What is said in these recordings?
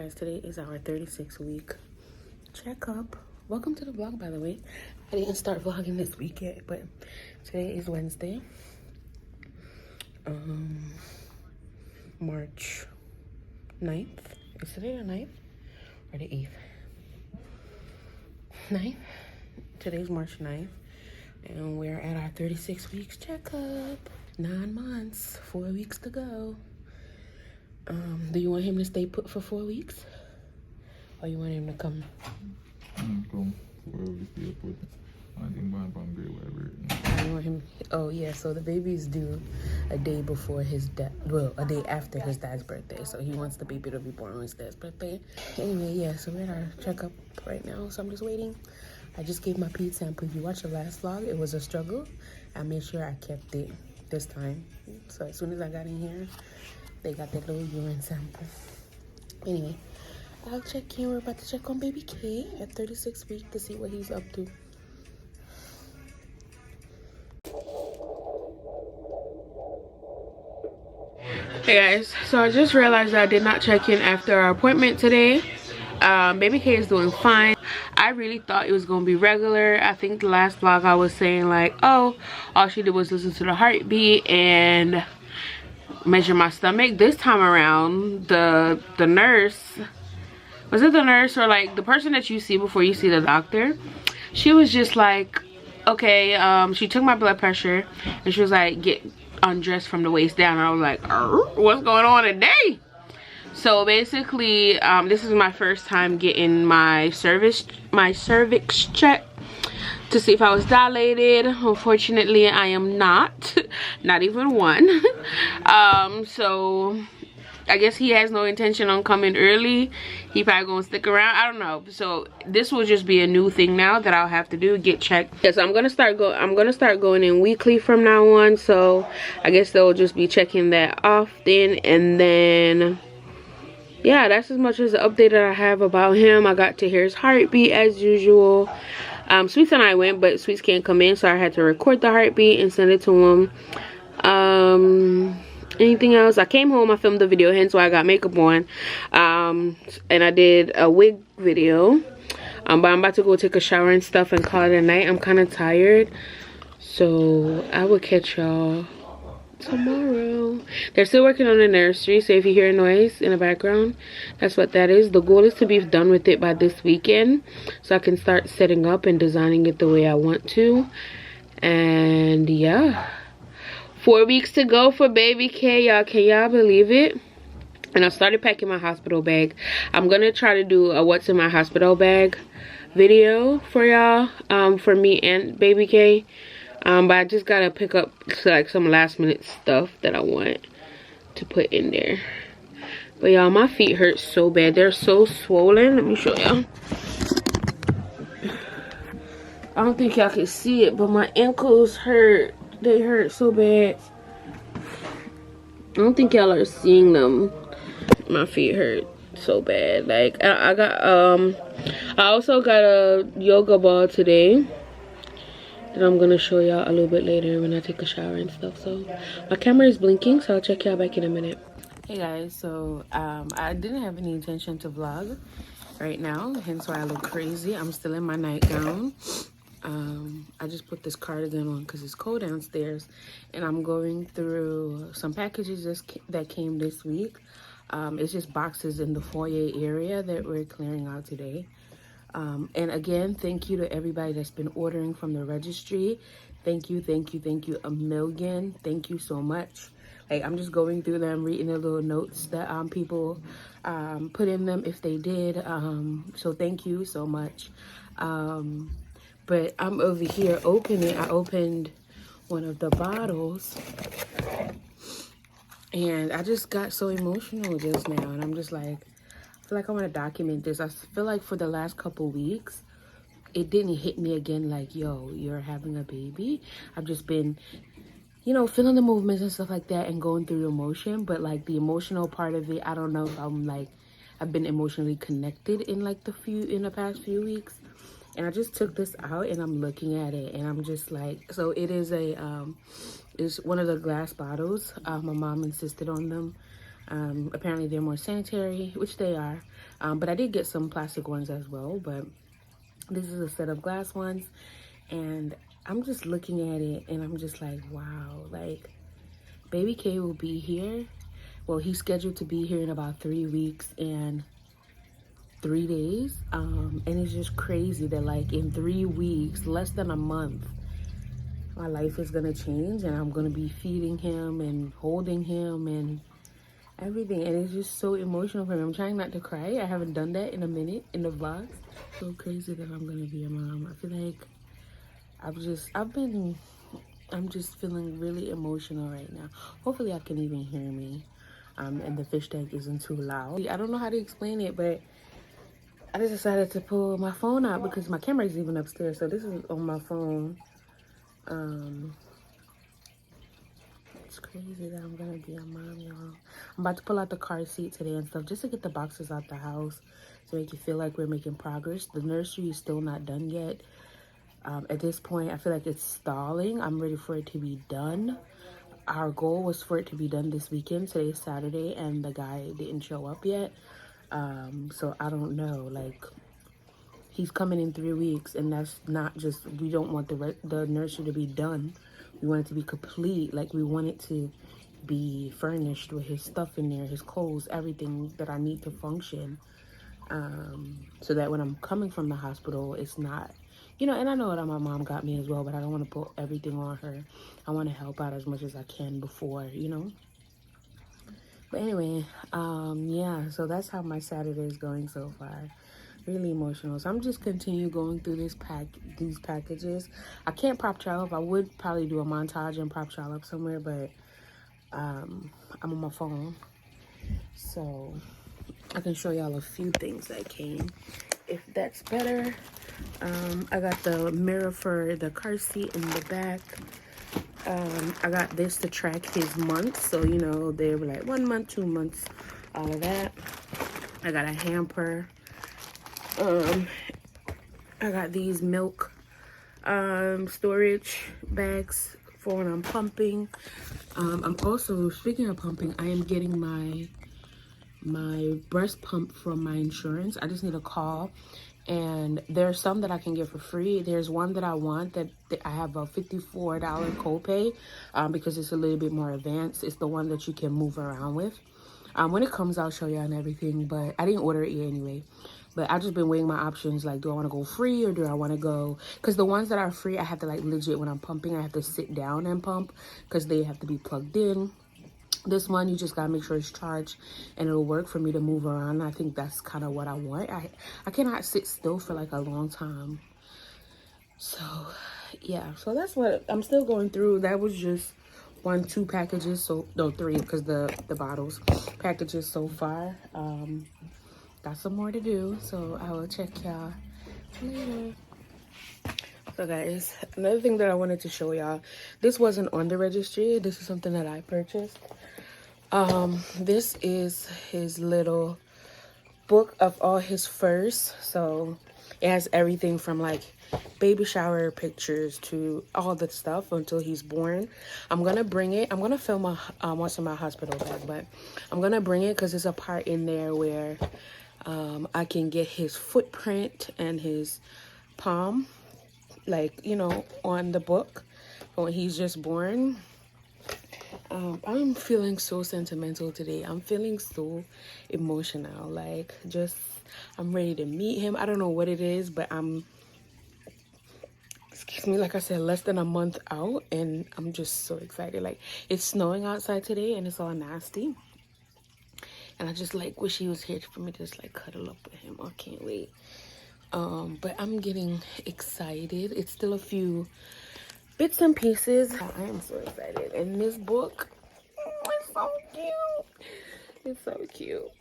guys, today is our 36-week checkup. Welcome to the vlog, by the way. I didn't start vlogging this week yet, but today is Wednesday, March 9th. Is today the 9th or the 8th? 9th? Today's March 9th, and we're at our 36 weeks checkup. 9 months, 4 weeks to go. Do you want him to stay put for 4 weeks? Or you want him to come? Come wherever you feel put. I think my boundary, whatever. You want him? Oh yeah. So the baby's due a day before his dad. Well, a day after his dad's birthday. So he wants the baby to be born on his dad's birthday. Anyway, yeah. So we're at our checkup right now. So I'm just waiting. I just gave my pee sample. If you watched the last vlog, it was a struggle. I made sure I kept it this time. So as soon as I got in here, they got that little urine sample. Anyway, I'll check in. We're about to check on baby K at 36 weeks to see what he's up to. Hey guys, so I just realized that I did not check in after our appointment today. Baby K is doing fine. I really thought it was gonna be regular. I think the last vlog I was saying like, oh, all she did was listen to the heartbeat and measure my stomach. This time around, the nurse, was it the nurse or like the person that you see before you see the doctor, she was just like, okay, she took my blood pressure and she was like, get undressed from the waist down. And I was like, what's going on today? So basically, this is my first time getting my cervix checked to see if I was dilated. Unfortunately, I am not even one. So I guess he has no intention on coming early. He probably gonna stick around. I don't know. So this will just be a new thing now that I'll have to do, get checked. Yes, I'm gonna start going in weekly from now on. So I guess they'll just be checking that often, and then yeah, that's as much as the update that I have about him. I got to hear his heartbeat as usual. Sweets and I went, but Sweets can't come in, so I had to record the heartbeat and send it to him. Anything else? I came home, I filmed the video, hence why I got makeup on. And I did a wig video. But I'm about to go take a shower and stuff and call it a night. I'm kind of tired, so I will catch y'all tomorrow. They're still working on the nursery, so if you hear a noise in the background, that's what that is. The goal is to be done with it by this weekend, so I can start setting up and designing it the way I want to. And yeah, 4 weeks to go for baby K, y'all. Can y'all believe it? And I started packing my hospital bag. I'm gonna try to do a what's in my hospital bag video for y'all, for me and baby K. But I just gotta pick up like some last minute stuff that I want to put in there. But y'all, my feet hurt so bad. They're so swollen. Let me show y'all. I don't think y'all can see it, but my ankles hurt. They hurt so bad. I don't think y'all are seeing them. My feet hurt so bad. Like I also got a yoga ball today that I'm gonna show y'all a little bit later when I take a shower and stuff. So my camera is blinking, so I'll check y'all back in a minute. Hey guys, so I didn't have any intention to vlog right now, hence why I look crazy. I'm still in my nightgown. I just put this cardigan on because it's cold downstairs, and I'm going through some packages that came this week. It's just boxes in the foyer area that we're clearing out today. And again, thank you to everybody that's been ordering from the registry. Thank you a million. Thank you so much. Like, I'm just going through them, reading the little notes that people put in them if they did. So thank you so much. But I'm over here opening. I opened one of the bottles, and I just got so emotional just now, and I'm just like, I feel like I want to document this. I feel like for the last couple weeks, it didn't hit me again like, yo, you're having a baby. I've just been, you know, feeling the movements and stuff like that and going through emotion. But like the emotional part of it, I don't know if I'm like, I've been emotionally connected in like in the past few weeks. And I just took this out and I'm looking at it and I'm just like, so it is it's one of the glass bottles. My mom insisted on them. Apparently they're more sanitary, which they are. But I did get some plastic ones as well, but this is a set of glass ones, and I'm just looking at it and I'm just like, wow, like baby K will be here. Well, he's scheduled to be here in about 3 weeks and 3 days. And it's just crazy that like in 3 weeks, less than a month, my life is gonna change and I'm gonna be feeding him and holding him and everything. And it's just so emotional for me. I'm trying not to cry. I haven't done that in a minute in the vlogs. So crazy that I'm gonna be a mom. I feel like I'm just feeling really emotional right now. Hopefully I can even hear me. And the fish tank isn't too loud. I don't know how to explain it, but I just decided to pull my phone out because my camera is even upstairs. So this is on my phone. It's crazy that I'm gonna be a mom, y'all. I'm about to pull out the car seat today and stuff just to get the boxes out the house to make it feel like we're making progress. The nursery is still not done yet. At this point, I feel like it's stalling. I'm ready for it to be done. Our goal was for it to be done this weekend. Today's Saturday, and the guy didn't show up yet. So I don't know. Like, he's coming in 3 weeks, and that's not just. We don't want the nursery to be done. We want it to be complete. Like, we want it to be furnished with his stuff in there, his clothes, everything that I need to function. So that when I'm coming from the hospital, it's not, you know, and I know that my mom got me as well, but I don't want to put everything on her. I want to help out as much as I can before, you know. But anyway, yeah, so that's how my Saturday is going so far. Really emotional. So I'm just continue going through these packages. I can't prop y'all up. I would probably do a montage and prop y'all up somewhere, but I'm on my phone, so I can show y'all a few things that came, if that's better. I got the mirror for the car seat in the back. I got this to track his months, so you know they were like 1 month, 2 months, all of that. I got a hamper. I got these milk storage bags for when I'm pumping. I'm also, speaking of pumping, I am getting my breast pump from my insurance. I just need a call, and there's some that I can get for free. There's one that I want that I have a $54 copay because it's a little bit more advanced. It's the one that you can move around with. When it comes, I'll show you and everything, but I didn't order it yet anyway. But I've just been weighing my options, like, do I want to go free or do I want to go, because the ones that are free, I have to, like, legit, when I'm pumping, I have to sit down and pump because they have to be plugged in. This one, you just gotta make sure it's charged and it'll work for me to move around. I think that's kind of what I want. I cannot sit still for like a long time. So yeah, so that's what I'm still going through. That was just 1, 2 packages, so no, 3, because the bottles packages so far. Got some more to do, so I will check y'all later. So guys, another thing that I wanted to show y'all, this wasn't on the registry. This is something that I purchased. This is his little book of all his firsts. So it has everything from like baby shower pictures to all the stuff until he's born. I'm gonna bring it. I'm gonna film what's in my hospital bag, but I'm gonna bring it because there's a part in there where I can get his footprint and his palm, like, you know, on the book when he's just born. I'm feeling so sentimental today. I'm feeling so emotional. Like, just, I'm ready to meet him. I don't know what it is, but excuse me, like I said, less than a month out, and I'm just so excited. Like, it's snowing outside today, and it's all nasty. And I just, like, wish he was here for me to just, like, cuddle up with him. I can't wait. But I'm getting excited. It's still a few bits and pieces. I am so excited. And this book, oh, it's so cute. It's so cute.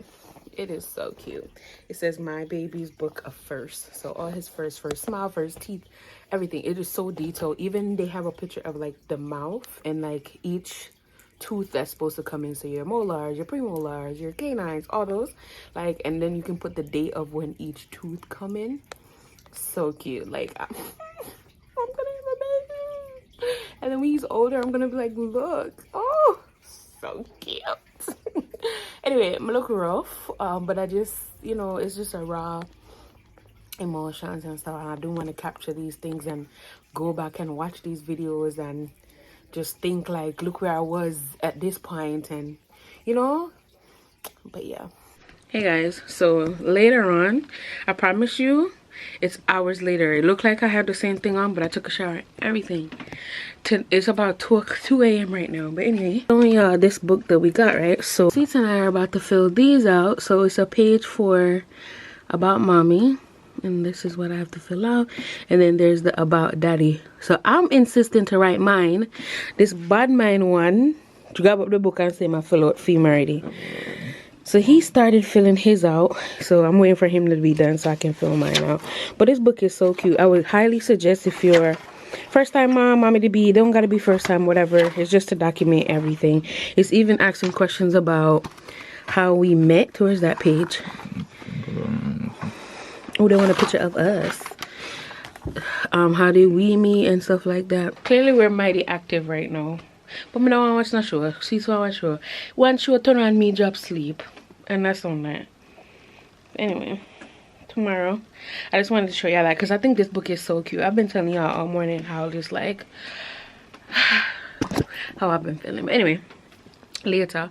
It is so cute. It says my baby's book of first. So all his first smile, first teeth, everything. It is so detailed. Even they have a picture of like the mouth and like each tooth that's supposed to come in. So your molars, your premolars, your canines, all those. Like, and then you can put the date of when each tooth come in. So cute. Like, I'm gonna have a baby. And then when he's older, I'm gonna be like, look, oh, so cute. Anyway, I look rough, but I just, you know, it's just a raw emotions and stuff, and I do want to capture these things and go back and watch these videos and just think like, look where I was at this point, and you know. But yeah. Hey guys, so later on, I promise you, it's hours later. It looked like I had the same thing on, but I took a shower and everything. It's about 2 a.m. right now. But anyway, showing y'all this book that we got, right? So Seats and I are about to fill these out. So it's a page for about mommy, and this is what I have to fill out, and then there's the about daddy. So I'm insisting to write mine. This bad mind one, to grab up the book and say my fill out theme already. So he started filling his out, so I'm waiting for him to be done so I can fill mine out. But this book is so cute. I would highly suggest, if you're first time mom, mommy to be, don't gotta be first time, whatever. It's just to document everything. It's even asking questions about how we met. Towards that page. Oh, they want a picture of us. How did we meet and stuff like that. Clearly we're mighty active right now. But me don't want to watch no show. See, so I watch show. One show turn on me, drop sleep. And that's on that. Anyway, tomorrow, I just wanted to show y'all that because I think this book is so cute. I've been telling y'all all morning how just like, how I've been feeling. But anyway, later.